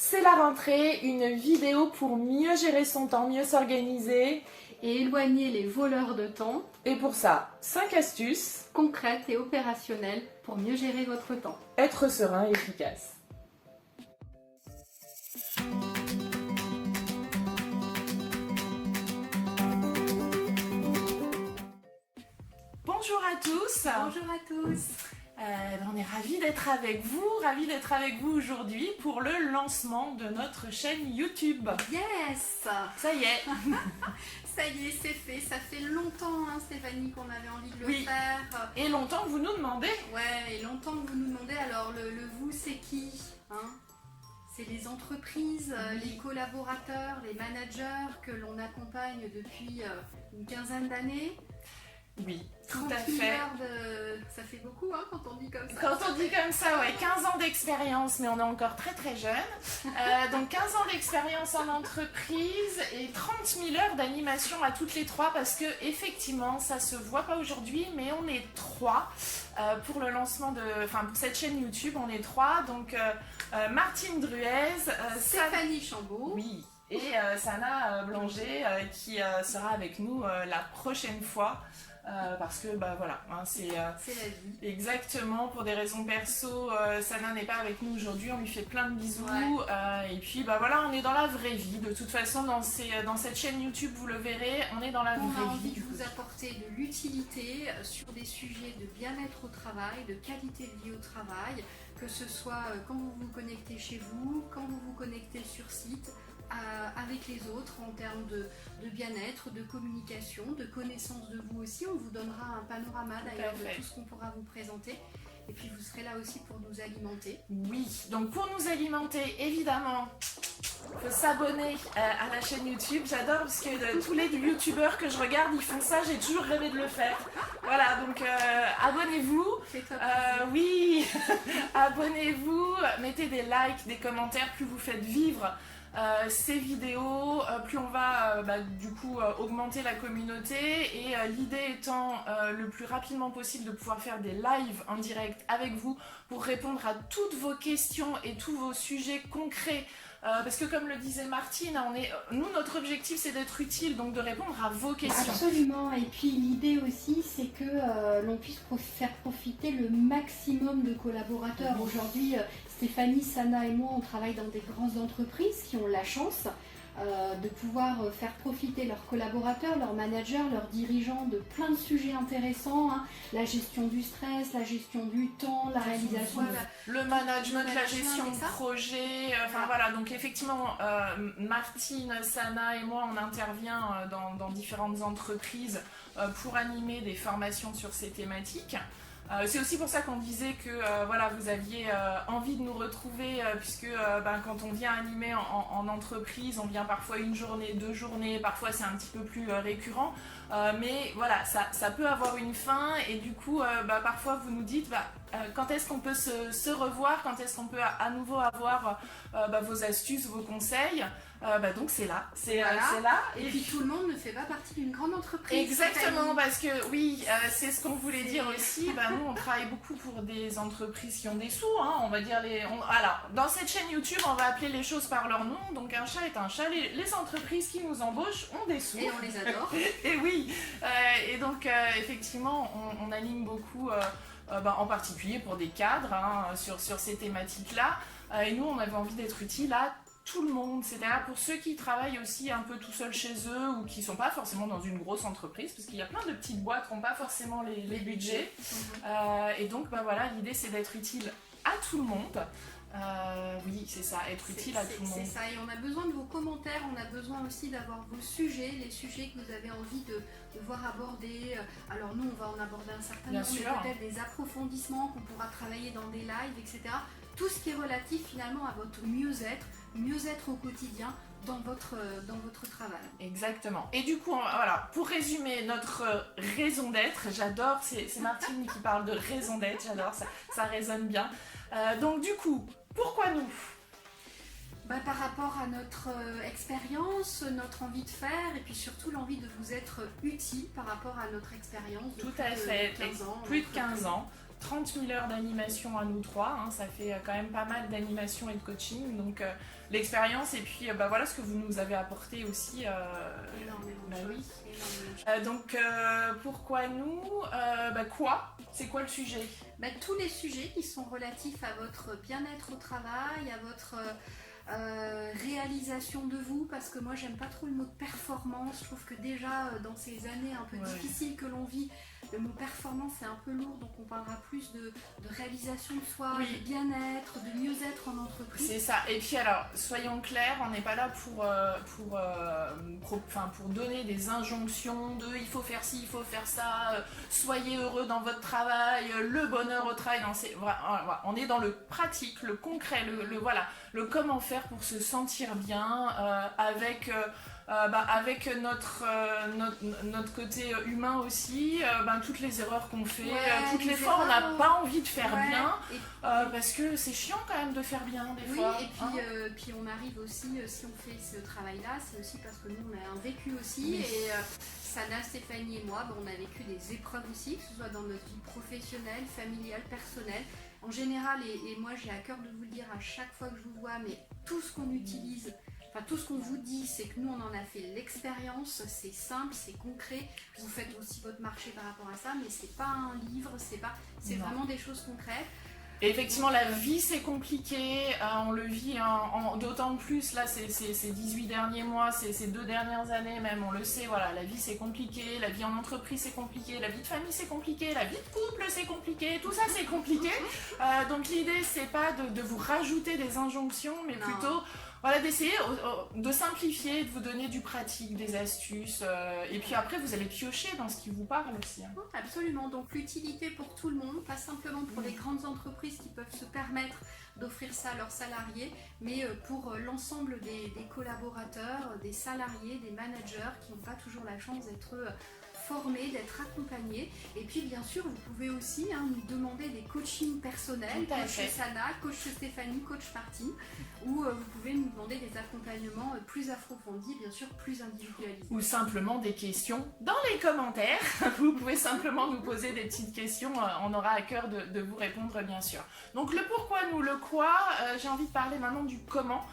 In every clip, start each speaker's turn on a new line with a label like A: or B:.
A: C'est la rentrée, une vidéo pour mieux gérer son temps, mieux s'organiser.
B: Et éloigner les voleurs de temps.
A: Et pour ça, 5 astuces
B: concrètes et opérationnelles pour mieux gérer votre temps.
A: Être serein et efficace. Bonjour à tous.
B: Bonjour à tous.
A: On est ravis d'être avec vous aujourd'hui pour le lancement de notre chaîne YouTube.
B: Yes.
A: Ça y est.
B: Ça y est, c'est fait. Ça fait longtemps, hein, Stéphanie, qu'on avait envie de le faire.
A: Et longtemps que vous nous demandez.
B: Ouais, et longtemps que vous nous demandez. Alors, le vous, c'est qui, hein? C'est les entreprises, les collaborateurs, les managers que l'on accompagne depuis une quinzaine d'années.
A: Oui, tout à fait.
B: Ça fait beaucoup, hein, quand on dit comme ça.
A: Quand on dit comme ça, ouais, 15 ans d'expérience, mais on est encore très très jeune. Donc 15 ans d'expérience en entreprise et 30 000 heures d'animation à toutes les trois, parce que effectivement, ça se voit pas aujourd'hui, mais on est trois pour le lancement pour cette chaîne YouTube, on est trois. Donc Martine Druez,
B: Stéphanie Chambaud.
A: Oui. Et Sana Blanger qui sera avec nous la prochaine fois. Parce que voilà, hein, c'est
B: la vie.
A: Exactement, pour des raisons perso, Sana n'est pas avec nous aujourd'hui, on lui fait plein de bisous.
B: Ouais.
A: Et puis voilà, on est dans la vraie vie. De toute façon, dans cette chaîne YouTube, vous le verrez, on est dans la vraie vie.
B: On a envie de vous apporter de l'utilité sur des sujets de bien-être au travail, de qualité de vie au travail, que ce soit quand vous vous connectez chez vous, quand vous vous connectez sur site, avec les autres en termes de bien-être, de communication, de connaissance de vous aussi. On vous donnera un panorama d'ailleurs de tout ce qu'on pourra vous présenter. Et puis vous serez là aussi pour nous alimenter.
A: Oui, donc pour nous alimenter, évidemment, il faut s'abonner à la chaîne YouTube. J'adore parce que tous les youtubeurs que je regarde, ils font ça, j'ai toujours rêvé de le faire. Voilà, donc abonnez-vous. Oui, abonnez-vous, mettez des likes, des commentaires, plus vous faites vivre ces vidéos, plus on va du coup augmenter la communauté, et l'idée étant le plus rapidement possible de pouvoir faire des lives en direct avec vous pour répondre à toutes vos questions et tous vos sujets concrets. Parce que comme le disait Martine, nous notre objectif c'est d'être utile, donc de répondre à vos questions.
C: Absolument, et puis l'idée aussi c'est que l'on puisse faire profiter le maximum de collaborateurs. Aujourd'hui, Stéphanie, Sana et moi on travaille dans des grandes entreprises qui ont la chance de pouvoir faire profiter leurs collaborateurs, leurs managers, leurs dirigeants de plein de sujets intéressants, hein. La gestion du stress, la gestion du temps, la réalisation...
A: Le management, la gestion de projet, voilà, donc effectivement, Martine, Sana et moi, on intervient dans différentes entreprises pour animer des formations sur ces thématiques. C'est aussi pour ça qu'on disait que vous aviez envie de nous retrouver, puisque quand on vient animer en entreprise, on vient parfois une journée, 2 journées, parfois c'est un petit peu plus récurrent, mais voilà, ça peut avoir une fin, et du coup parfois vous nous dites quand est-ce qu'on peut se revoir, quand est-ce qu'on peut à nouveau avoir vos astuces, vos conseils. Donc c'est là, c'est là.
B: Et puis tout le monde ne fait pas partie d'une grande entreprise.
A: Exactement, parce que oui, c'est ce qu'on voulait dire aussi. Nous, on travaille beaucoup pour des entreprises qui ont des sous, hein, on va dire Alors, dans cette chaîne YouTube, on va appeler les choses par leur nom. Donc un chat est un chat. Les entreprises qui nous embauchent ont des sous.
B: Et on les adore.
A: Et oui. Et donc effectivement, on anime beaucoup. En particulier pour des cadres, hein, sur ces thématiques-là. Et nous, on avait envie d'être utile à tout le monde, c'est-à-dire pour ceux qui travaillent aussi un peu tout seuls chez eux ou qui ne sont pas forcément dans une grosse entreprise, parce qu'il y a plein de petites boîtes qui n'ont pas forcément les budgets. Et donc, l'idée c'est d'être utile à tout le monde. Oui, c'est ça, être utile à tout le monde.
B: C'est ça, et on a besoin de vos commentaires, on a besoin aussi d'avoir vos sujets, les sujets que vous avez envie de voir aborder. Alors nous, on va en aborder un certain nombre, mais peut-être des approfondissements qu'on pourra travailler dans des lives, etc. Tout ce qui est relatif finalement à votre mieux-être au quotidien dans votre travail.
A: Exactement. Et du coup, pour résumer notre raison d'être, j'adore, c'est Martine qui parle de raison d'être, j'adore, ça résonne bien. Donc du coup, pourquoi nous ?
B: Par rapport à notre expérience, notre envie de faire, et puis surtout l'envie de vous être utile par rapport à notre expérience de
A: Tout à fait,
B: 15 ans.
A: Plus de 15 ans. 30 000 heures d'animation à nous trois, hein, ça fait quand même pas mal d'animation et de coaching, donc l'expérience et puis voilà ce que vous nous avez apporté aussi.
B: Énormément
A: Bah
B: de
A: oui.
B: choses, énormément de choses.
A: Donc pourquoi nous quoi? C'est quoi le sujet?
B: Tous les sujets qui sont relatifs à votre bien-être au travail, à votre réalisation de vous, parce que moi j'aime pas trop le mot performance. Je trouve que déjà dans ces années un peu difficiles que l'on vit, le mot performance c'est un peu lourd, donc on parlera plus de réalisation de soi, de bien-être, de mieux-être en entreprise.
A: C'est ça. Et puis alors, soyons clairs, on n'est pas là pour donner des injonctions de il faut faire ci, il faut faire ça, soyez heureux dans votre travail, le bonheur au travail. Non, on est dans le pratique, le concret, le comment faire pour se sentir bien avec notre côté humain aussi, toutes les erreurs qu'on fait, toutes les fois on n'a pas envie de faire bien, parce que c'est chiant quand même de faire bien des fois.
B: Et puis on arrive aussi, si on fait ce travail-là, c'est aussi parce que nous on a un vécu aussi, et Sana, Stéphanie et moi, on a vécu des épreuves aussi, que ce soit dans notre vie professionnelle, familiale, personnelle. En général, et moi j'ai à cœur de vous le dire à chaque fois que je vous vois, mais tout ce qu'on utilise, tout ce qu'on vous dit, c'est que nous on en a fait l'expérience, c'est simple, c'est concret. Vous faites aussi votre marché par rapport à ça, mais c'est pas un livre, c'est vraiment des choses concrètes.
A: Et effectivement, la vie c'est compliqué, on le vit d'autant plus là ces 18 derniers mois, ces 2 dernières années même, on le sait, voilà, la vie c'est compliqué, la vie en entreprise c'est compliqué, la vie de famille c'est compliqué, la vie de couple c'est compliqué, tout ça c'est compliqué. Donc l'idée c'est pas de vous rajouter des injonctions, mais plutôt d'essayer de simplifier, de vous donner du pratique, des astuces, et puis après vous allez piocher dans ce qui vous parle aussi. Hein.
B: Absolument, donc l'utilité pour tout le monde, pas simplement pour les grandes entreprises qui peuvent se permettre d'offrir ça à leurs salariés, mais pour l'ensemble des collaborateurs, des salariés, des managers qui n'ont pas toujours la chance d'être formés, d'être accompagnés. Et puis bien sûr, vous pouvez aussi nous demander des coachings personnels, coach Sana, coach Stéphanie, coach Martine, où vous pouvez nous demander des accompagnements plus approfondis, bien sûr plus individualisés.
A: Ou simplement des questions dans les commentaires. Vous pouvez simplement nous poser des petites questions, on aura à cœur de vous répondre bien sûr. Donc le pourquoi, nous le quoi, j'ai envie de parler maintenant du comment.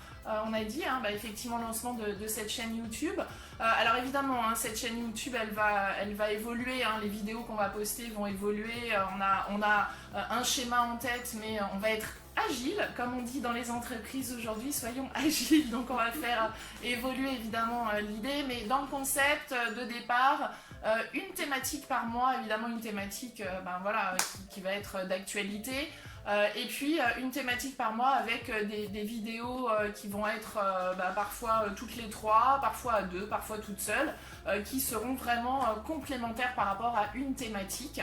A: On a dit effectivement le lancement de cette chaîne YouTube. Alors évidemment, cette chaîne YouTube elle va évoluer, les vidéos qu'on va poster vont évoluer, on a un schéma en tête, mais on va être agile, comme on dit dans les entreprises aujourd'hui, soyons agiles, donc on va faire évoluer évidemment l'idée, mais dans le concept de départ, une thématique par mois, évidemment une thématique qui va être d'actualité. Et puis une thématique par mois avec des vidéos qui vont être parfois toutes les 3, parfois à 2, parfois toutes seules, qui seront vraiment complémentaires par rapport à une thématique.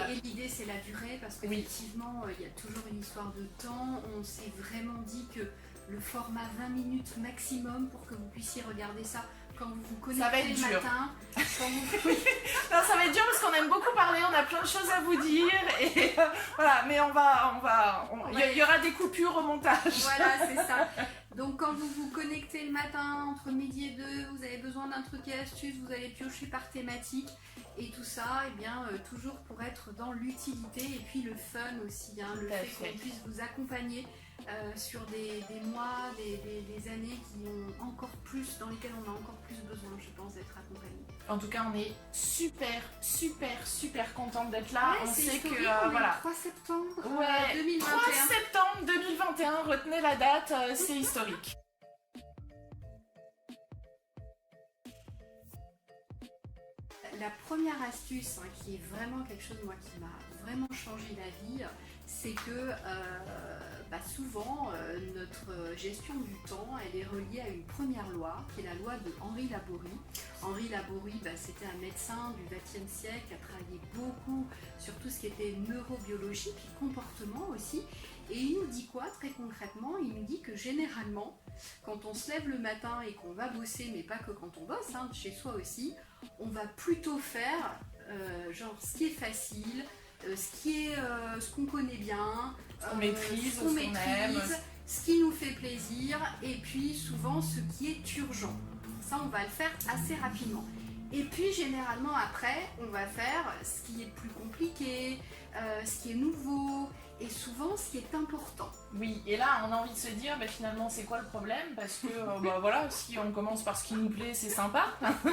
B: Et l'idée c'est la durée, parce qu'effectivement il y a toujours une histoire de temps. On s'est vraiment dit que le format 20 minutes maximum pour que vous puissiez regarder ça quand vous vous connectez le matin.
A: Non, ça va être dur parce qu'on aime beaucoup parler, on a plein de choses à vous dire, et mais il y aura des coupures au montage.
B: Voilà, c'est ça. Donc quand vous vous connectez le matin entre midi et 2, vous avez besoin d'un truc et astuce, vous allez piocher par thématique, et tout ça, toujours pour être dans l'utilité et puis le fun aussi, le fait qu'on puisse vous accompagner sur des mois, des années dans lesquelles on a encore plus besoin, je pense, d'être accompagné.
A: En tout cas, on est super contente d'être là. On sait que
B: on est le 3 septembre 2021.
A: 3 septembre 2021, retenez la date, c'est historique.
B: La première astuce, qui est vraiment quelque chose qui m'a vraiment changé la vie, c'est que souvent notre gestion du temps elle est reliée à une première loi qui est la loi de Henri Laborie. Henri Laborie, c'était un médecin du XXe siècle qui a travaillé beaucoup sur tout ce qui était neurobiologie puis comportement aussi, et il nous dit quoi très concrètement? Il nous dit que généralement quand on se lève le matin et qu'on va bosser, mais pas que quand on bosse, chez soi aussi, on va plutôt faire ce qui est facile, ce qu'on connaît bien,
A: ce qu'on maîtrise, ce qu'on aime,
B: ce qui nous fait plaisir, et puis souvent ce qui est urgent. Ça, on va le faire assez rapidement. Et puis généralement après, on va faire ce qui est plus compliqué, ce qui est nouveau et souvent ce qui est important.
A: Oui, et là on a envie de se dire finalement c'est quoi le problème, parce que voilà, si on commence par ce qui nous plaît c'est sympa,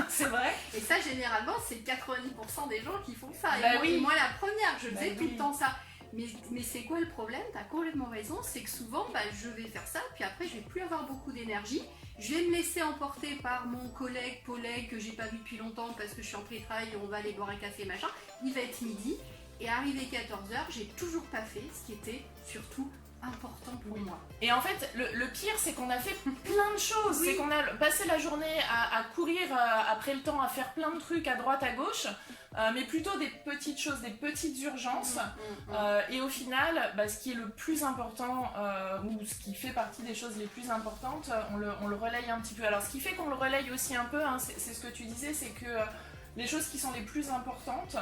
A: c'est vrai.
B: Et ça généralement c'est 90% des gens qui font ça.
A: Oui.
B: Et moi la première, je faisais tout
A: oui.
B: le temps ça. Mais c'est quoi le problème? Tu as complètement raison, c'est que souvent je vais faire ça, puis après je vais plus avoir beaucoup d'énergie, je vais me laisser emporter par mon collègue que j'ai pas vu depuis longtemps parce que je suis en télétravail et on va aller boire un café machin, il va être midi, et arrivé 14h, j'ai toujours pas fait ce qui était surtout important pour moi.
A: Et en fait, le pire, c'est qu'on a fait plein de choses.
B: Oui.
A: C'est qu'on a passé la journée à courir après le temps, à faire plein de trucs à droite, à gauche, mais plutôt des petites choses, des petites urgences. Et au final, ce qui est le plus important, ou ce qui fait partie des choses les plus importantes, on le relaye un petit peu. Alors, ce qui fait qu'on le relaye aussi un peu, c'est ce que tu disais, c'est que les choses qui sont les plus importantes,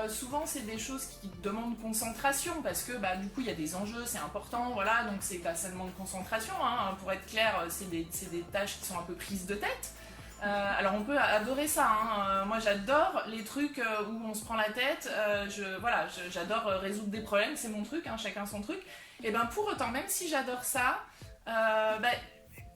A: souvent c'est des choses qui demandent concentration, parce que du coup il y a des enjeux, c'est important, voilà, donc ça demande concentration, pour être clair, c'est des tâches qui sont un peu prises de tête. Alors on peut adorer ça, moi j'adore les trucs où on se prend la tête, j'adore résoudre des problèmes, c'est mon truc, chacun son truc, et pour autant, même si j'adore ça,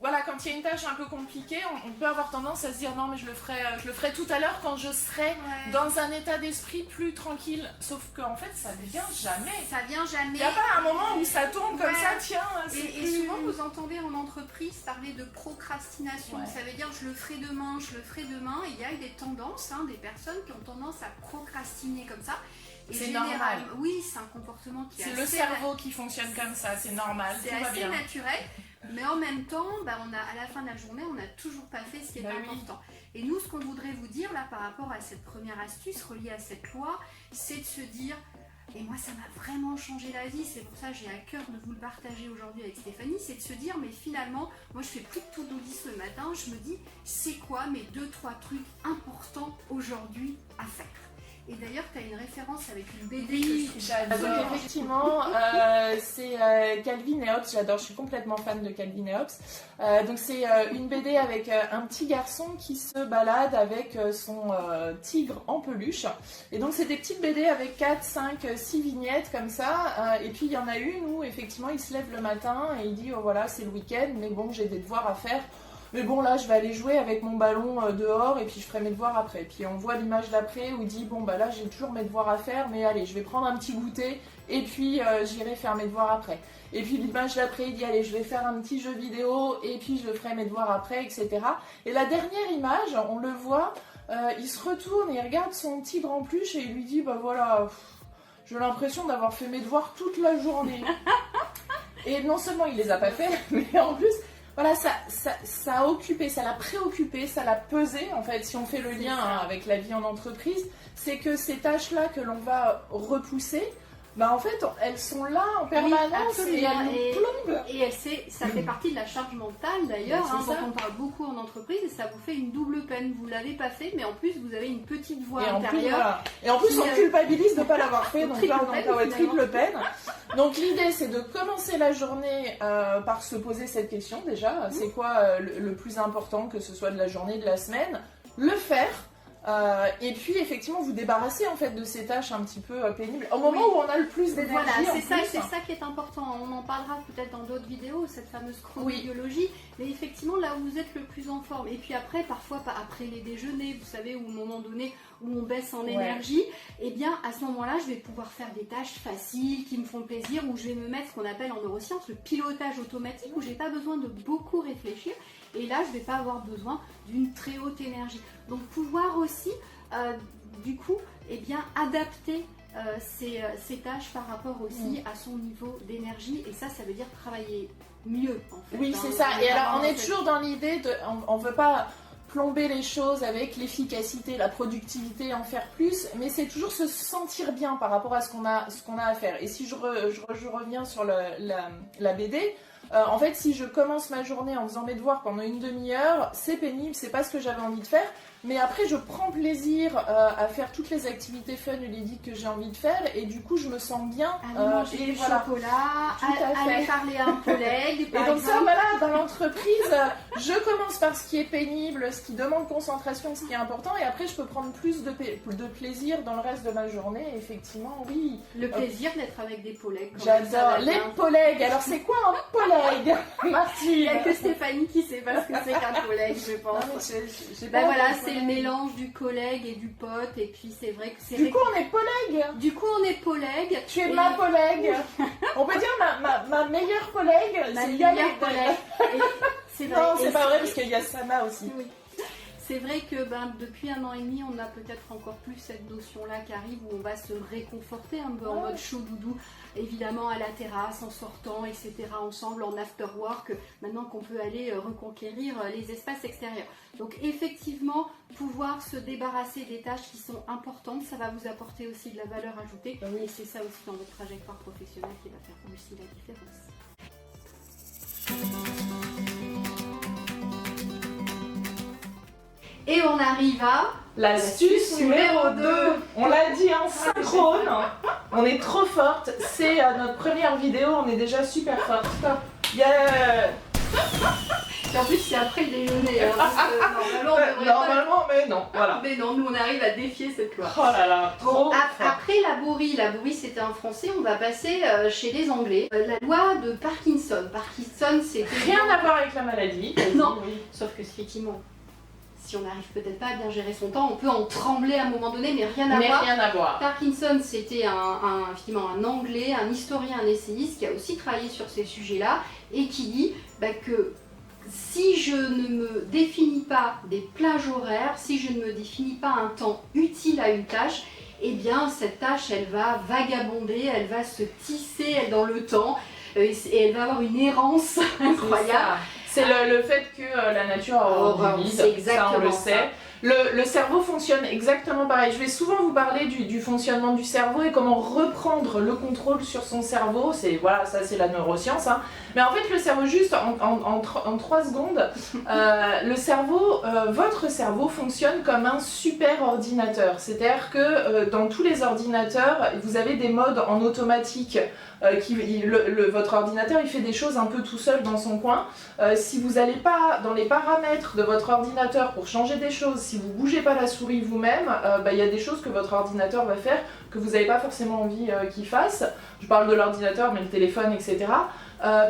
A: voilà, quand il y a une tâche un peu compliquée, on peut avoir tendance à se dire non mais je le ferai tout à l'heure quand je serai dans un état d'esprit plus tranquille. Sauf qu'en fait ça vient jamais.
B: Ça vient jamais.
A: Il n'y a pas un moment où ça tombe comme ça, tiens.
B: Et souvent vous entendez en entreprise parler de procrastination. Ça veut dire je le ferai demain. Et il y a des tendances, des personnes qui ont tendance à procrastiner comme ça.
A: C'est normal.
B: Oui, c'est un comportement qui est
A: le cerveau qui fonctionne comme ça, c'est normal.
B: C'est assez naturel. Mais en même temps, à la fin de la journée, on n'a toujours pas fait ce qui est important. Et nous, ce qu'on voudrait vous dire là par rapport à cette première astuce reliée à cette loi, c'est de se dire, et moi ça m'a vraiment changé la vie, c'est pour ça que j'ai à cœur de vous le partager aujourd'hui avec Stéphanie, c'est de se dire, mais finalement, moi je fais plus de to-do list le matin, je me dis, c'est quoi mes 2-3 trucs importants aujourd'hui à faire? Et d'ailleurs, tu as une référence avec une BD que je trouve.
A: Donc effectivement, c'est Calvin et Hobbes, j'adore, je suis complètement fan de Calvin et Hobbes. Donc c'est une BD avec un petit garçon qui se balade avec son tigre en peluche. Et donc c'est des petites BD avec 4, 5, 6 vignettes comme ça. Et puis il y en a une où effectivement il se lève le matin et il dit oh voilà c'est le week-end, mais bon j'ai des devoirs à faire. Mais bon là je vais aller jouer avec mon ballon dehors et puis je ferai mes devoirs après. Puis on voit l'image d'après où il dit bon là j'ai toujours mes devoirs à faire, mais allez je vais prendre un petit goûter et puis j'irai faire mes devoirs après. Et puis l'image d'après il dit allez je vais faire un petit jeu vidéo et puis je ferai mes devoirs après, etc. Et la dernière image on le voit, il se retourne et il regarde son tigre en peluche et il lui dit voilà j'ai l'impression d'avoir fait mes devoirs toute la journée. Et non seulement il les a pas fait, mais en plus voilà, ça a occupé, ça l'a préoccupé, ça l'a pesé, en fait, si on fait le lien avec la vie en entreprise, c'est que ces tâches-là que l'on va repousser, en fait, elles sont là en permanence et elles nous plombent.
C: Et ça fait partie de la charge mentale d'ailleurs, dont on parle beaucoup en entreprise, et ça vous fait une double peine. Vous ne l'avez pas fait, mais en plus, vous avez une petite voix intérieure.
A: Et en plus, on culpabilise de ne pas l'avoir fait, donc là, on a triple peine. Donc l'idée, c'est de commencer la journée par se poser cette question déjà. C'est quoi le plus important, que ce soit de la journée, de la semaine? Le faire. Et puis effectivement vous débarrasser en fait de ces tâches un petit peu pénibles au moment où on a le plus d'énergie.
C: Voilà, c'est ça qui est important. On en parlera peut-être dans d'autres vidéos, cette fameuse chronobiologie. Mais effectivement là où vous êtes le plus en forme. Et puis après, parfois après les déjeuners, vous savez, où au moment donné où on baisse en énergie, et bien à ce moment-là, je vais pouvoir faire des tâches faciles qui me font plaisir, où je vais me mettre ce qu'on appelle en neurosciences le pilotage automatique, où j'ai pas besoin de beaucoup réfléchir. Et là, je ne vais pas avoir besoin d'une très haute énergie. Donc pouvoir aussi, du coup, adapter ces tâches par rapport aussi à son niveau d'énergie. Et ça veut dire travailler mieux, en fait.
A: Oui, c'est ça. Et alors, on est toujours dans l'idée de... On ne veut pas plomber les choses avec l'efficacité, la productivité, en faire plus, mais c'est toujours se sentir bien par rapport à ce qu'on a à faire. Et si je reviens sur la BD... en fait, si je commence ma journée en faisant mes devoirs pendant une demi-heure, c'est pénible, c'est pas ce que j'avais envie de faire. Mais après, je prends plaisir à faire toutes les activités fun et ludiques que j'ai envie de faire. Et du coup, je me sens bien.
C: Aller manger du chocolat, aller parler à un collègue.
A: Et donc ça, voilà, dans l'entreprise, je commence par ce qui est pénible, ce qui demande concentration, ce qui est important, et après je peux prendre plus de plaisir dans le reste de ma journée. Effectivement, oui.
C: Le plaisir d'être avec des collègues.
A: J'adore les collègues. Alors c'est quoi un collègue, Martine?
C: Il n'y a que Stéphanie qui sait pas ce que c'est qu'un collègue, je pense. Ben voilà, c'est le mélange du collègue et du pote, et puis c'est vrai que c'est...
A: Du coup, on est collègues.
C: Du coup, on est collègues.
A: Tu es ma collègue. On peut dire ma meilleure collègue.
C: Ma
A: c'est
C: meilleure
A: Yannick.
C: collègue. C'est vrai.
A: Non, c'est
C: Et
A: pas vrai parce qu'il y a Sana aussi.
C: Oui. C'est vrai que depuis 1 an et demi, on a peut-être encore plus cette notion-là qui arrive où on va se réconforter un peu en mode chaud doudou, évidemment à la terrasse, en sortant, etc. ensemble, en after work, maintenant qu'on peut aller reconquérir les espaces extérieurs. Donc effectivement, pouvoir se débarrasser des tâches qui sont importantes, ça va vous apporter aussi de la valeur ajoutée. Et c'est ça aussi dans votre trajectoire professionnelle qui va faire aussi la différence. Et on arrive à
A: l'astuce numéro 2. On l'a dit en synchrone. On est trop forte. C'est notre première vidéo. On est déjà super forte. Yeah.
C: Et en plus, c'est après le déjeuner.
A: Normalement, mais non. Voilà.
C: Mais non, nous on arrive à défier cette loi.
A: Oh là là, trop.
C: Après la bourrie c'était un français, on va passer chez les anglais. La loi de Parkinson. Parkinson, c'est
A: rien à voir avec la maladie.
C: Non,
A: oui.
C: Sauf que effectivement, si on n'arrive peut-être pas à bien gérer son temps, on peut en trembler à un moment donné, mais rien à voir. Parkinson, c'était effectivement un anglais, un historien, un essayiste qui a aussi travaillé sur ces sujets-là et qui dit que si je ne me définis pas des plages horaires, si je ne me définis pas un temps utile à une tâche, eh bien cette tâche elle va vagabonder, elle va se tisser dans le temps et elle va avoir une errance incroyable.
A: C'est le fait que la nature a horreur du vide, ça on le sait. Le cerveau fonctionne exactement pareil. Je vais souvent vous parler du fonctionnement du cerveau et comment reprendre le contrôle sur son cerveau. Voilà, ça c'est la neuroscience. Hein. Mais en fait, le cerveau, juste en 3 secondes, votre cerveau fonctionne comme un super ordinateur. C'est-à-dire que dans tous les ordinateurs, vous avez des modes en automatique. Votre ordinateur il fait des choses un peu tout seul dans son coin. Si vous n'allez pas dans les paramètres de votre ordinateur pour changer des choses, si vous ne bougez pas la souris vous-même, il y a des choses que votre ordinateur va faire que vous n'avez pas forcément envie qu'il fasse. Je parle de l'ordinateur, mais le téléphone, etc.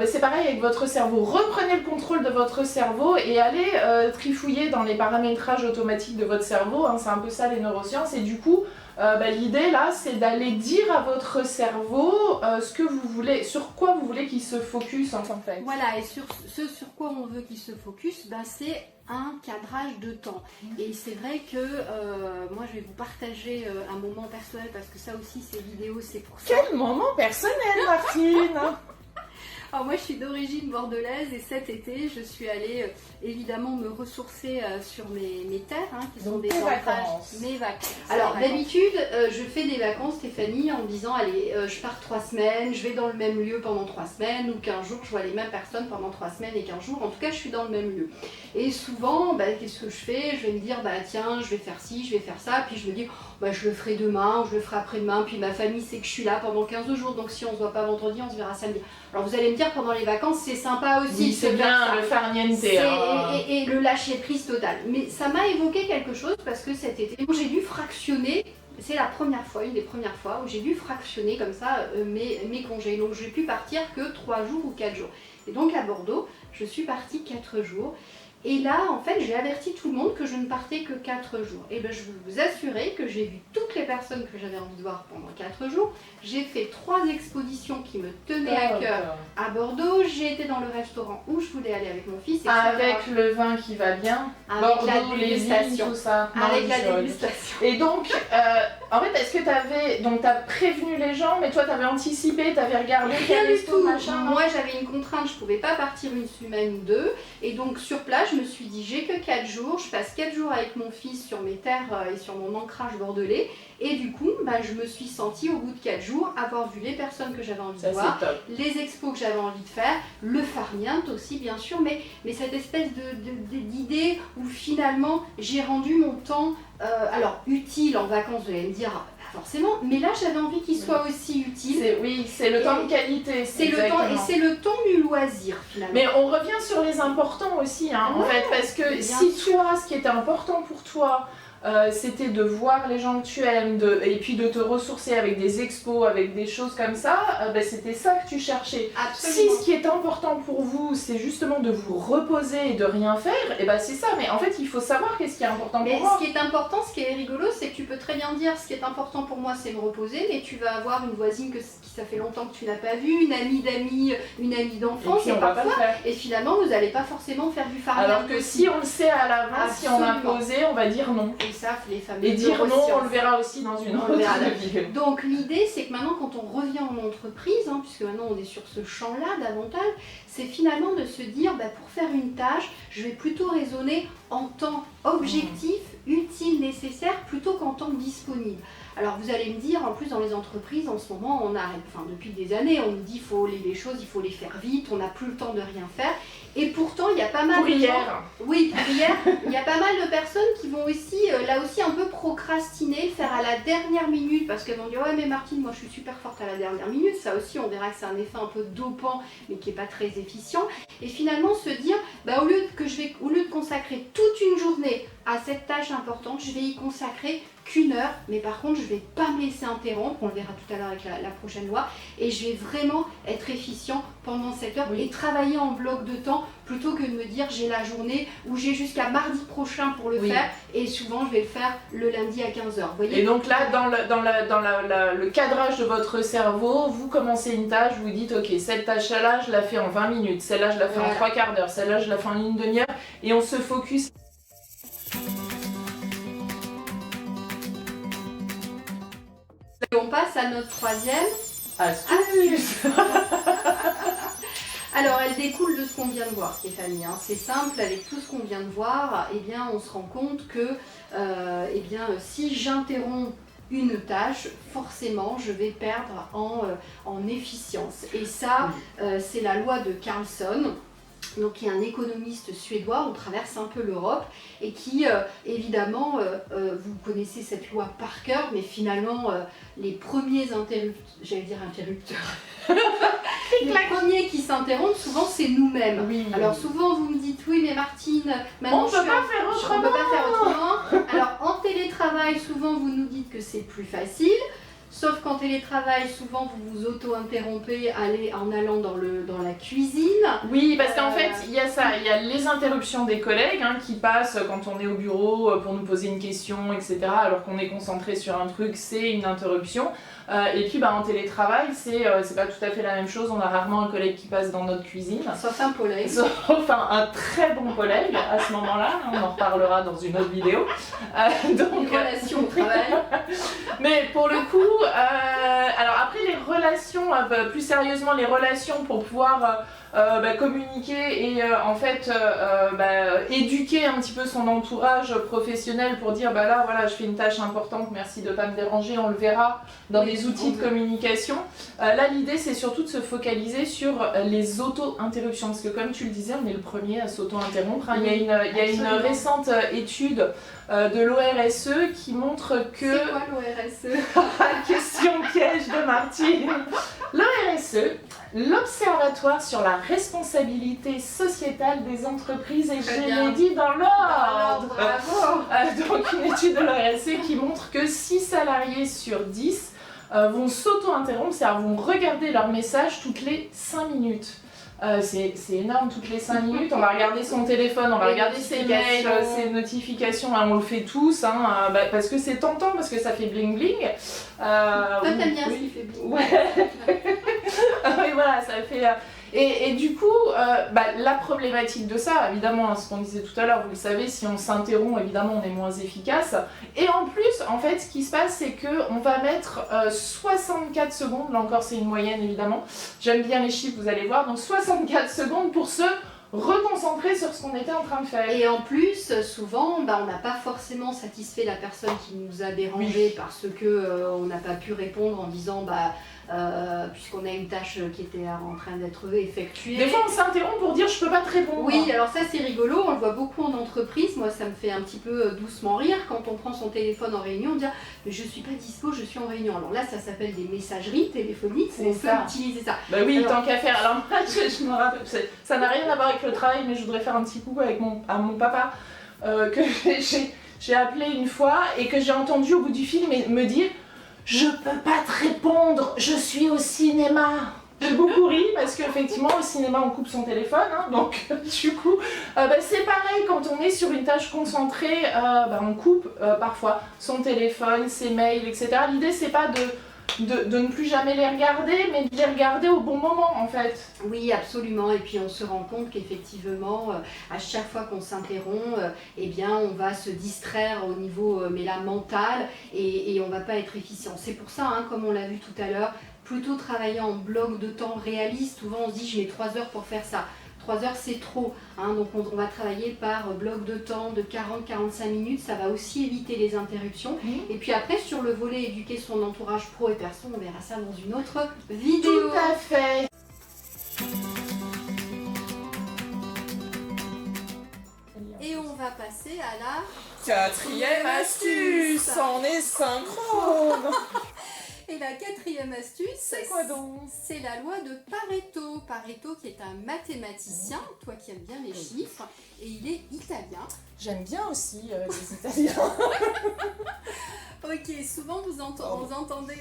A: C'est pareil avec votre cerveau. Reprenez le contrôle de votre cerveau et allez trifouiller dans les paramétrages automatiques de votre cerveau. Hein, c'est un peu ça les neurosciences. Et du coup, l'idée là, c'est d'aller dire à votre cerveau ce que vous voulez, sur quoi vous voulez qu'il se focus en fait.
C: Voilà, et sur quoi on veut qu'il se focus, c'est un cadrage de temps. Et c'est vrai que moi je vais vous partager un moment personnel parce que ça aussi ces vidéos c'est pour ça.
A: Quel moment personnel, Martine?
C: Alors moi je suis d'origine bordelaise et cet été je suis allée évidemment me ressourcer sur mes terres qui sont des ancrages, mes vacances. Alors d'habitude je fais des vacances Stéphanie en me disant allez je pars 3 semaines, je vais dans le même lieu pendant 3 semaines ou 15 jours, je vois les mêmes personnes pendant 3 semaines et 15 jours, en tout cas je suis dans le même lieu. Et souvent qu'est-ce que je fais? Je vais me dire tiens je vais faire ci, je vais faire ça, puis je me dis je le ferai demain ou je le ferai après-demain, puis ma famille sait que je suis là pendant 15 jours donc si on se voit pas vendredi on se verra samedi. Alors vous allez me dire pendant les vacances c'est sympa aussi.
A: Oui, c'est bien le farniente.
C: Et le lâcher prise total. Mais ça m'a évoqué quelque chose parce que cet été j'ai dû fractionner, c'est la première fois, une des premières fois où j'ai dû fractionner comme ça mes congés. Donc j'ai pu partir que 3 jours ou 4 jours. Et donc à Bordeaux, je suis partie 4 jours. Et là, en fait, j'ai averti tout le monde que je ne partais que 4 jours. Et bien, je veux vous assurer que j'ai vu toutes les personnes que j'avais envie de voir pendant 4 jours. J'ai fait 3 expositions qui me tenaient à cœur à Bordeaux. J'ai été dans le restaurant où je voulais aller avec mon fils. Etc.
A: Avec le vin qui va bien.
C: Avec Bordeaux, la dégustation.
A: Tout ça.
C: Avec la dégustation.
A: Et donc, en fait, est-ce que t'as prévenu les gens, mais toi t'avais anticipé, t'avais regardé
C: Rien du tout.
A: Machin,
C: moi, j'avais une contrainte, je pouvais pas partir une semaine ou 2. Et donc, sur place, je me suis dit, j'ai que 4 jours, je passe 4 jours avec mon fils sur mes terres et sur mon ancrage bordelais. Et du coup, je me suis sentie au bout de 4 jours avoir vu les personnes que j'avais envie de voir, les expos que j'avais envie de faire, le farniente aussi bien sûr, mais cette espèce d'idée où finalement j'ai rendu mon temps utile en vacances. Vous allez me dire, forcément, mais là j'avais envie qu'il soit aussi utile.
A: Oui, c'est le temps de qualité.
C: C'est le temps, et c'est le temps du loisir finalement.
A: Mais on revient sur les importants aussi, hein, en fait, parce que si toi, ce qui était important pour toi, c'était de voir les gens que tu aimes et puis de te ressourcer avec des expos, avec des choses comme ça, c'était ça que tu cherchais.
C: Absolument.
A: Si ce qui est important pour vous, c'est justement de vous reposer et de rien faire, et c'est ça, mais en fait il faut savoir qu'est-ce qui est important pour moi.
C: Ce qui est important, ce qui est rigolo, c'est que tu peux très bien dire ce qui est important pour moi c'est me reposer, mais tu vas avoir une voisine qui ça fait longtemps que tu n'as pas vu, une amie d'amis, une amie d'enfance, et finalement vous n'allez pas forcément faire du farniente.
A: Alors que si on le sait à l'avance, si on a posé, on va dire non.
C: Et ça, les fameux
A: et dire non, on le verra aussi dans une autre vidéo.
C: Donc l'idée, c'est que maintenant, quand on revient en entreprise, puisque maintenant on est sur ce champ-là davantage, c'est finalement de se dire, pour faire une tâche, je vais plutôt raisonner en temps objectif, utile, nécessaire, plutôt qu'en temps disponible. Alors vous allez me dire, en plus dans les entreprises, en ce moment, on arrête, depuis des années, on nous dit, les choses, il faut les faire vite, on n'a plus le temps de rien faire. Et pourtant, il y a pas mal de gens... Oui, pour hier, il y a pas mal de personnes qui vont aussi, là aussi, un peu procrastiner, le faire à la dernière minute, parce qu'elles vont dire, ouais mais Martine, moi je suis super forte à la dernière minute. Ça aussi, on verra que c'est un effet un peu dopant, mais qui n'est pas très efficient. Et finalement, se dire, au lieu de consacrer toute une journée à cette tâche importante, je vais y consacrer qu'1 heure, mais par contre, je ne vais pas me laisser interrompre, on le verra tout à l'heure avec la prochaine loi, et je vais vraiment être efficient pendant cette heure et travailler en bloc de temps, plutôt que de me dire j'ai la journée ou j'ai jusqu'à mardi prochain pour le faire, et souvent je vais le faire le lundi à 15h.
A: Et donc là, dans le cadrage de votre cerveau, vous commencez une tâche, vous dites ok, cette tâche-là, je la fais en 20 minutes, celle-là, je la fais en 3 quarts d'heure, celle-là, je la fais en une demi-heure, et on se focus.
C: On passe à notre troisième
A: astuce.
C: Alors, elle découle de ce qu'on vient de voir, Stéphanie. C'est simple, avec tout ce qu'on vient de voir, on se rend compte que si j'interromps une tâche, forcément, je vais perdre en efficience. Et ça, c'est la loi de Carlson. Donc, qui est un économiste suédois, on traverse un peu l'Europe, et qui, évidemment, vous connaissez cette loi par cœur, mais finalement, les premiers interrupteurs, les premiers qui s'interrompent, souvent, c'est nous-mêmes.
A: Oui.
C: Alors, souvent, vous me dites, oui, mais Martine, maintenant,
A: on ne peut pas faire autrement.
C: Alors, en télétravail, souvent, vous nous dites que c'est plus facile. Sauf qu'en télétravail, souvent vous vous auto-interrompez en allant dans la cuisine.
A: Oui, parce qu'en fait, il y a ça, il y a les interruptions des collègues qui passent quand on est au bureau pour nous poser une question, etc. Alors qu'on est concentré sur un truc, c'est une interruption. Et puis en télétravail, c'est pas tout à fait la même chose. On a rarement un collègue qui passe dans notre cuisine.
C: Sauf un collègue.
A: Sauf un très bon collègue à ce moment-là. On en reparlera dans une autre vidéo.
C: Donc, une relation au travail.
A: Mais pour le coup, alors après les relations, plus sérieusement les relations pour pouvoir communiquer et en fait éduquer un petit peu son entourage professionnel pour dire là voilà je fais une tâche importante, merci de pas me déranger, on le verra dans les outils de communication. Là l'idée c'est surtout de se focaliser sur les auto-interruptions parce que comme tu le disais on est le premier à s'auto-interrompre. Il y a une récente étude de l'ORSE qui montre que...
C: C'est quoi l'ORSE?
A: Question piège de Martine. L'ORSE, l'Observatoire sur la responsabilité sociétale des entreprises, et je l'ai dit dans l'ordre.
C: Bravo.
A: Donc une étude de l'ORSE qui montre que 6 salariés sur 10 vont s'auto-interrompre, c'est-à-dire vont regarder leur message toutes les 5 minutes. C'est énorme, toutes les 5 minutes, on va regarder son téléphone, on va regarder ses mails, ses notifications, on le fait tous, parce que c'est tentant, parce que ça fait bling bling.
C: Toi t'aimes bien ce qui fait bling.
A: Ouais. Oui voilà, ça fait... Et du coup, la problématique de ça, évidemment, ce qu'on disait tout à l'heure, vous le savez, si on s'interrompt, évidemment, on est moins efficace. Et en plus, en fait, ce qui se passe, c'est qu'on va mettre 64 secondes, là encore c'est une moyenne évidemment, j'aime bien les chiffres, vous allez voir, donc 64 secondes pour se reconcentrer sur ce qu'on était en train de faire.
C: Et en plus, souvent, on n'a pas forcément satisfait la personne qui nous a dérangé parce que on n'a pas pu répondre en disant puisqu'on a une tâche qui était en train d'être effectuée.
A: Des fois, on s'interrompt pour dire je peux pas te répondre.
C: Oui, alors ça c'est rigolo, on le voit beaucoup en entreprise. Moi, ça me fait un petit peu doucement rire quand on prend son téléphone en réunion, on dit mais je suis pas dispo, je suis en réunion. Alors là, ça s'appelle des messageries téléphoniques, on peut utiliser ça.
A: Bah oui,
C: alors,
A: tant qu'à faire. Alors moi, je me rappelle, ça n'a rien à voir avec le travail, mais je voudrais faire un petit coucou avec à mon papa que j'ai appelé une fois et que j'ai entendu au bout du film me dire je peux pas te répondre, je suis au cinéma. J'ai beaucoup ri parce qu'effectivement au cinéma on coupe son téléphone, hein, donc du coup c'est pareil quand on est sur une tâche concentrée, on coupe parfois son téléphone, ses mails, etc. L'idée c'est pas de ne plus jamais les regarder, mais de les regarder au bon moment en fait.
C: Oui, absolument, et puis on se rend compte qu'effectivement, à chaque fois qu'on s'interrompt, eh bien on va se distraire au niveau mental et on va pas être efficient. C'est pour ça, hein, comme on l'a vu tout à l'heure, plutôt travailler en bloc de temps réaliste. Souvent on se dit je mets 3 heures pour faire ça. 3 heures c'est trop, hein, donc on va travailler par bloc de temps de 40-45 minutes, ça va aussi éviter les interruptions. Et puis après sur le volet éduquer son entourage pro et perso, on verra ça dans une autre vidéo.
A: Tout à fait.
B: Et on va passer à la
A: 4e astuce, on est synchrone.
B: Et la 4e astuce,
A: C'est quoi donc?
B: c'est la loi de Pareto. Pareto qui est un mathématicien, toi qui aimes bien les chiffres, et il est italien.
A: J'aime bien aussi les Italiens.
B: Ok, souvent vous entendez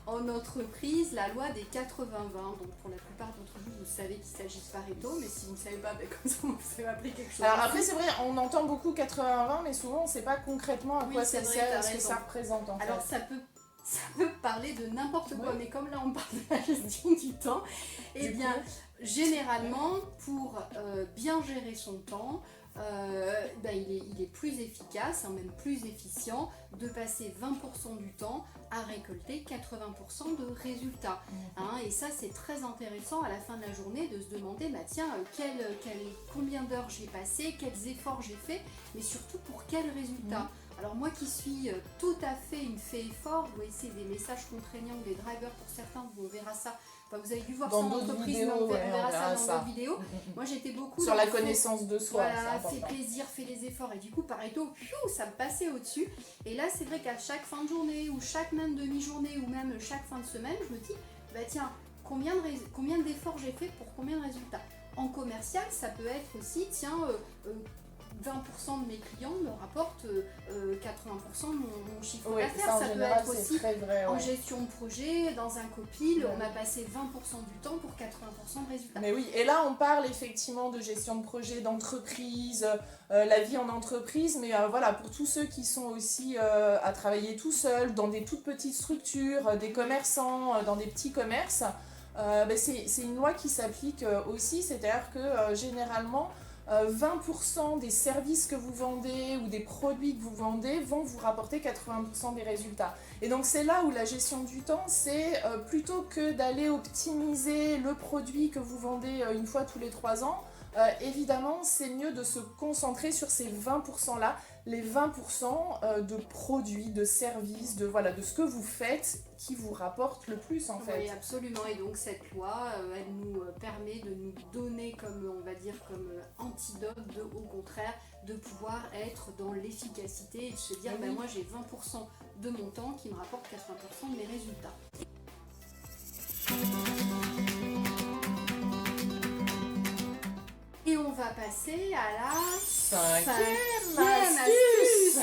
B: en entreprise la loi des 80-20. Donc pour la plupart d'entre vous, vous savez qu'il s'agit de Pareto, mais si vous ne savez pas, comme ça vous savez appeler quelque chose.
A: Alors après c'est vrai, on entend beaucoup 80-20, mais souvent on ne sait pas concrètement à quoi ça sert, ce que ça représente en fait.
B: Alors ça peut parler de n'importe quoi, mais comme là on parle de la gestion du temps, eh bien généralement pour bien gérer son temps, il est plus efficace, hein, même plus efficient de passer 20% du temps à récolter 80% de résultats. Hein, et ça c'est très intéressant à la fin de la journée de se demander combien d'heures j'ai passé, quels efforts j'ai fait, mais surtout pour quels résultats. Alors moi qui suis tout à fait une fée effort, vous voyez c'est des messages contraignants, des drivers pour certains, vous verrez ça. Enfin, vous avez dû voir ça en entreprise, mais on verra ça dans d'autres vidéos. Moi j'étais beaucoup
A: sur la connaissance de soi.
B: Voilà, fais plaisir, fais les efforts. Et du coup Pareto, ça me passait au-dessus. Et là c'est vrai qu'à chaque fin de journée, ou chaque même demi-journée, ou même chaque fin de semaine, je me dis, tiens, combien d'efforts j'ai fait pour combien de résultats. En commercial, ça peut être aussi, 20% de mes clients me rapportent 80% de mon chiffre d'affaires. Ça peut être aussi en gestion de projet, dans un copil, on a passé 20% du temps pour 80% de résultats.
A: Mais oui, et là on parle effectivement de gestion de projet, d'entreprise, la vie en entreprise, mais voilà, pour tous ceux qui sont aussi à travailler tout seuls, dans des toutes petites structures, des commerçants, dans des petits commerces, c'est une loi qui s'applique aussi, c'est-à-dire que généralement, 20% des services que vous vendez ou des produits que vous vendez vont vous rapporter 80% des résultats. Et donc c'est là où la gestion du temps, c'est plutôt que d'aller optimiser le produit que vous vendez une fois tous les 3 ans, évidemment c'est mieux de se concentrer sur ces 20%-là, les 20% de produits, de services, de ce que vous faites qui vous rapporte le plus en fait.
B: Oui, absolument. Et donc cette loi, elle nous permet de nous donner comme antidote, au contraire, de pouvoir être dans l'efficacité et de se dire, moi j'ai 20% de mon temps qui me rapporte 80% de mes résultats. Et on va passer à la 5e astuce.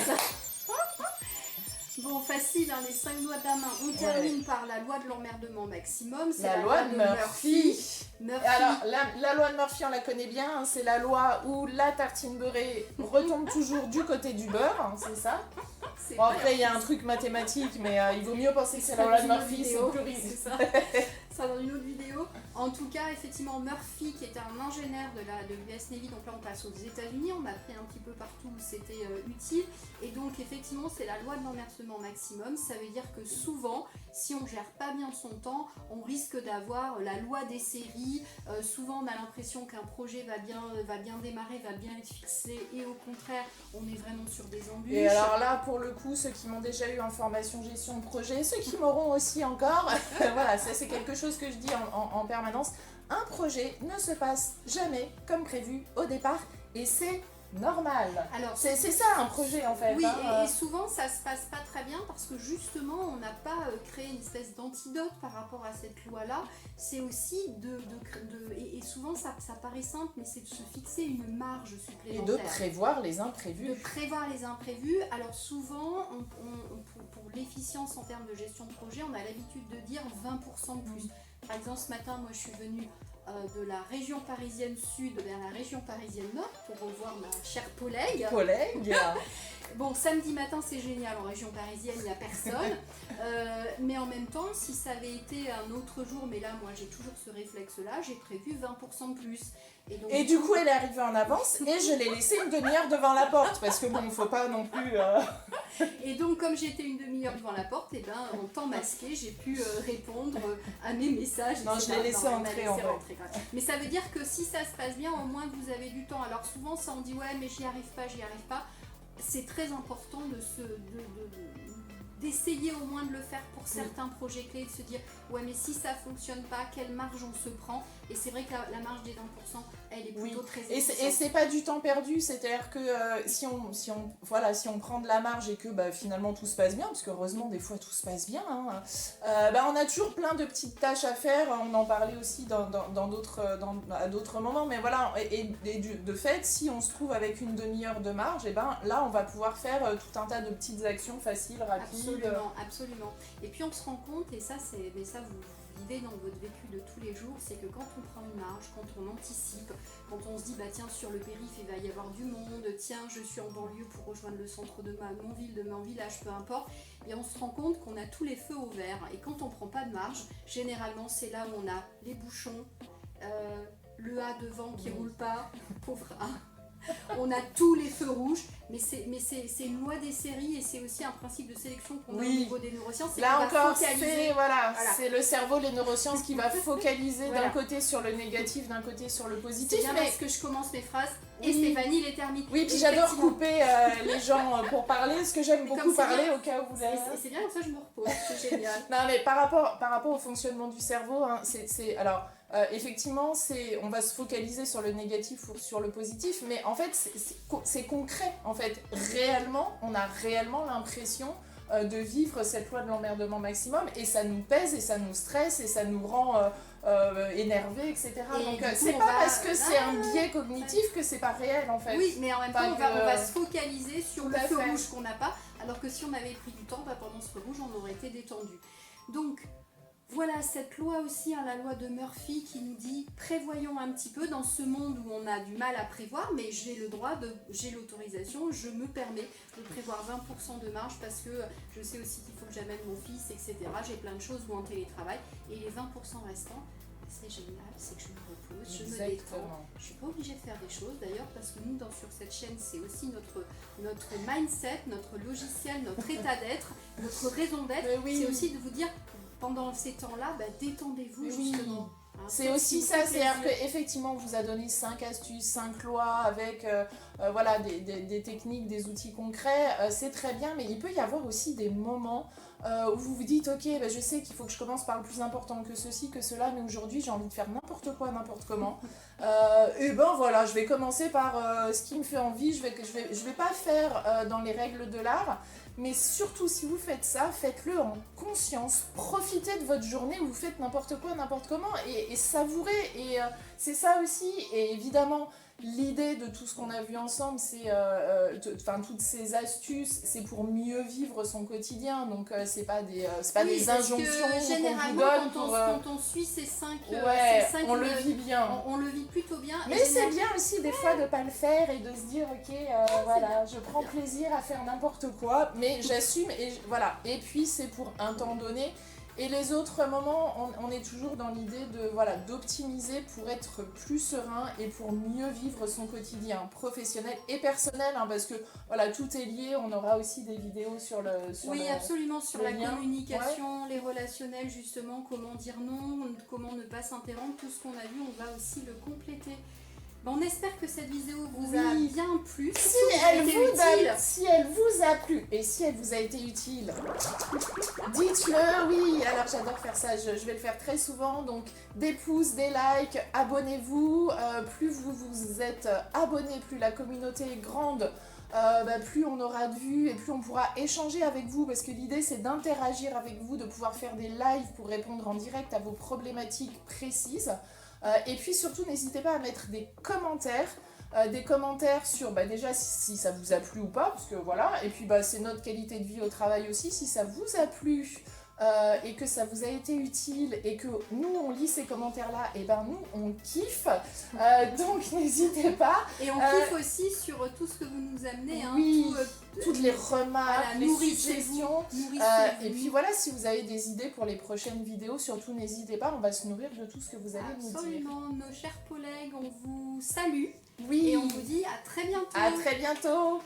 B: Bon, facile, les 5 doigts de la main. On termine par la loi de l'emmerdement maximum. C'est
A: la loi de Murphy.
B: Murphy.
A: Alors, la loi de Murphy, on la connaît bien. Hein, c'est la loi où la tartine beurrée retombe toujours du côté du beurre. Hein, c'est ça. Bon, après, il y a un truc mathématique, mais il vaut mieux penser que c'est la loi de Murphy. C'est plus
B: ça dans une autre vidéo. En tout cas, effectivement, Murphy, qui était un ingénieur de l'US Navy, donc là on passe aux États-Unis, on a pris un petit peu partout où c'était utile. Et donc effectivement, c'est la loi de l'emmerdement maximum. Ça veut dire que souvent, si on gère pas bien son temps, on risque d'avoir la loi des séries. Souvent, on a l'impression qu'un projet va bien démarrer, va bien être fixé, et au contraire, on est vraiment sur des embûches.
A: Et alors là, pour le coup, ceux qui m'ont déjà eu en formation gestion de projet, ceux qui m'auront aussi encore, voilà, ça c'est quelque chose que je dis en permanence. Un projet ne se passe jamais comme prévu au départ, et c'est normal.
B: Alors,
A: c'est ça un projet en fait.
B: Oui,
A: hein.
B: et souvent ça se passe pas très bien parce que justement on n'a pas créé une espèce d'antidote par rapport à cette loi-là. C'est aussi et souvent ça paraît simple, mais c'est de se fixer une marge supplémentaire.
A: Et de prévoir les imprévus.
B: De prévoir les imprévus. Alors souvent, pour l'efficience en termes de gestion de projet, on a l'habitude de dire 20% de plus. Par exemple, ce matin, moi je suis venue de la région parisienne sud vers la région parisienne nord pour revoir ma chère Polègue. Bon, samedi matin c'est génial, en région parisienne il n'y a personne, mais en même temps, si ça avait été un autre jour, mais là moi j'ai toujours ce réflexe-là, j'ai prévu 20% de plus.
A: Et du coup elle est arrivée en avance et je l'ai laissée une demi-heure devant la porte, parce que bon, il ne faut pas non plus...
B: Et donc comme j'étais une demi-heure devant la porte, et ben en temps masqué, j'ai pu répondre à mes messages.
A: Non, je l'ai laissée entrer en fait.
B: Mais ça veut dire que si ça se passe bien, au moins vous avez du temps. Alors souvent ça on dit ouais mais j'y arrive pas. C'est très important d'essayer au moins de le faire pour certains projets clés, de se dire ouais mais si ça fonctionne pas, quelle marge on se prend. Et c'est vrai que la marge des 20%, elle est plutôt très efficiente.
A: Et c'est pas du temps perdu, c'est-à-dire que si on prend de la marge et que finalement tout se passe bien, parce qu'heureusement des fois tout se passe bien, hein, on a toujours plein de petites tâches à faire. On en parlait aussi à d'autres moments, mais voilà, de fait, si on se trouve avec une demi-heure de marge, et là on va pouvoir faire tout un tas de petites actions faciles, rapides.
B: Absolument. Et puis on se rend compte, et ça vous vivez dans votre vécu de tous les jours, c'est que quand on prend une marge, quand on anticipe, quand on se dit tiens sur le périph' il va y avoir du monde, tiens je suis en banlieue pour rejoindre le centre de mon ville, de mon village, peu importe, et on se rend compte qu'on a tous les feux au vert. Et quand on prend pas de marge, généralement c'est là où on a les bouchons, le A devant qui roule pas, pauvre A. On a tous les feux rouges, mais c'est une loi des séries, et c'est aussi un principe de sélection qu'on a au niveau des neurosciences.
A: Là encore, c'est le cerveau, les neurosciences qui va focaliser d'un côté sur le négatif, d'un côté sur le positif.
B: C'est bien parce que je commence mes phrases et Stéphanie les termine.
A: Oui, puis j'adore couper les gens pour parler, parce que j'aime beaucoup parler au cas où vous avez...
B: C'est bien, comme ça je me repose, c'est génial.
A: Non mais par rapport au fonctionnement du cerveau, hein, effectivement, on va se focaliser sur le négatif ou sur le positif, mais en fait, c'est concret. En fait, on a réellement l'impression de vivre cette loi de l'emmerdement maximum, et ça nous pèse, et ça nous stresse, et ça nous rend énervés, etc. Donc c'est pas parce que c'est un biais cognitif que c'est pas réel en fait.
B: Oui, mais en même temps, on va se focaliser sur le feu rouge qu'on n'a pas, alors que si on avait pris du temps, pendant ce feu rouge, on aurait été détendu. Donc, voilà cette loi aussi, la loi de Murphy, qui nous dit prévoyons un petit peu dans ce monde où on a du mal à prévoir, mais j'ai l'autorisation, je me permets de prévoir 20% de marge parce que je sais aussi qu'il faut que j'amène mon fils, etc. J'ai plein de choses ou en télétravail, et les 20% restants, c'est génial, c'est que je me repose, je me détends. Je suis pas obligée de faire des choses d'ailleurs, parce que nous sur cette chaîne, c'est aussi notre mindset, notre logiciel, notre état d'être, notre raison d'être. C'est aussi de vous dire pendant ces temps-là, détendez-vous justement.
A: C'est aussi ça, c'est-à-dire qu'effectivement, on vous a donné 5 astuces, 5 lois avec des techniques, des outils concrets, c'est très bien, mais il peut y avoir aussi des moments où vous vous dites ok, je sais qu'il faut que je commence par le plus important, que ceci, que cela, mais aujourd'hui j'ai envie de faire n'importe quoi, n'importe comment. Et voilà, je vais commencer par ce qui me fait envie, je vais pas faire dans les règles de l'art. Mais surtout, si vous faites ça, faites-le en conscience. Profitez de votre journée où vous faites n'importe quoi, n'importe comment, et savourez. Et c'est ça aussi. Et évidemment, l'idée de tout ce qu'on a vu ensemble, c'est, toutes ces astuces, c'est pour mieux vivre son quotidien. Donc, c'est pas des injonctions qu'on vous donne.
B: Quand on suit ces 5
A: on le vit bien.
B: On le vit plutôt bien.
A: Mais c'est bien aussi des fois de pas le faire et de se dire ok, je prends plaisir à faire n'importe quoi, mais j'assume et voilà. Et puis c'est pour un temps donné. Et les autres moments, on est toujours dans l'idée de voilà, d'optimiser pour être plus serein et pour mieux vivre son quotidien professionnel et personnel, hein, parce que voilà, tout est lié. On aura aussi des vidéos sur
B: oui, absolument, sur la
A: lien.
B: communication, les relationnels, justement, comment dire non, comment ne pas s'interrompre, tout ce qu'on a vu, on va aussi le compléter. Bon, on espère que cette vidéo vous a bien plu.
A: Si elle vous a plu et si elle vous a été utile, dites-le, oui. Alors j'adore faire ça, je vais le faire très souvent. Donc des pouces, des likes, abonnez-vous. Plus vous vous êtes abonnés, plus la communauté est grande. Plus on aura de vues et plus on pourra échanger avec vous, parce que l'idée c'est d'interagir avec vous, de pouvoir faire des lives pour répondre en direct à vos problématiques précises. Et puis surtout n'hésitez pas à mettre des commentaires sur déjà si ça vous a plu ou pas, parce que voilà, et puis c'est notre qualité de vie au travail aussi, si ça vous a plu et que ça vous a été utile et que nous on lit ces commentaires là, et nous on kiffe, donc n'hésitez pas.
B: Et on kiffe aussi sur tout ce que vous nous amenez,
A: oui, toutes les remarques,
B: voilà,
A: les suggestions, et puis voilà, si vous avez des idées pour les prochaines vidéos, surtout n'hésitez pas, on va se nourrir de tout ce que vous allez nous dire.
B: Absolument, nos chers collègues, on vous salue.
A: Oui.
B: Et on vous dit à très bientôt.
A: À très bientôt.